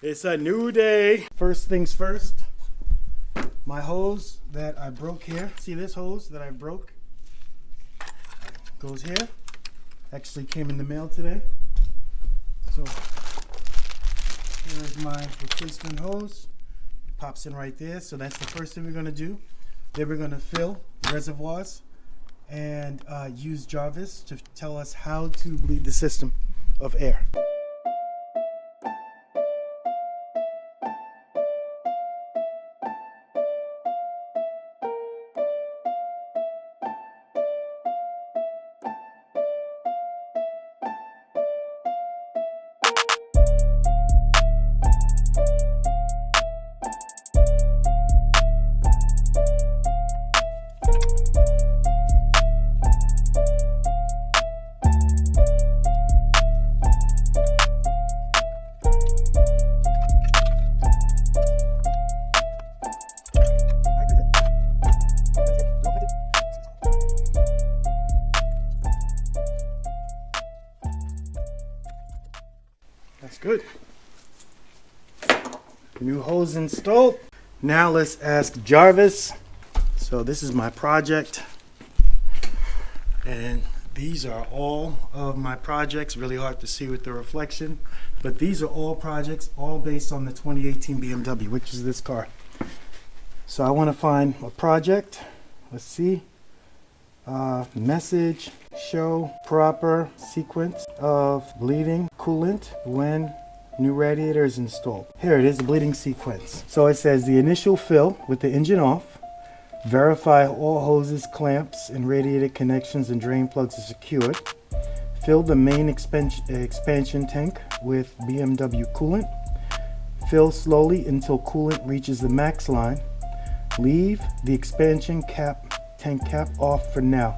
It's a new day. First things first, my hose that I broke here. See this hose that I broke? Goes here. Actually came in the mail today. So here's my replacement hose. It pops in right there. So that's the first thing we're going to do. Then we're going to fill reservoirs and use Jarvis to tell us how to bleed the system of air. That's good. New hose installed. Now let's ask Jarvis. So this is my project. And these are all of my projects. Really hard to see with the reflection. But these are all projects, all based on the 2018 BMW, which is this car. So I want to find a project. Let's see. Message, show proper sequence of bleeding coolant when new radiator is installed. Here it is, the bleeding sequence. So it says the initial fill with the engine off. Verify all hoses, clamps, and radiator connections and drain plugs are secured. Fill the main expansion tank with BMW coolant. Fill slowly until coolant reaches the max line. Leave the expansion tank cap off for now.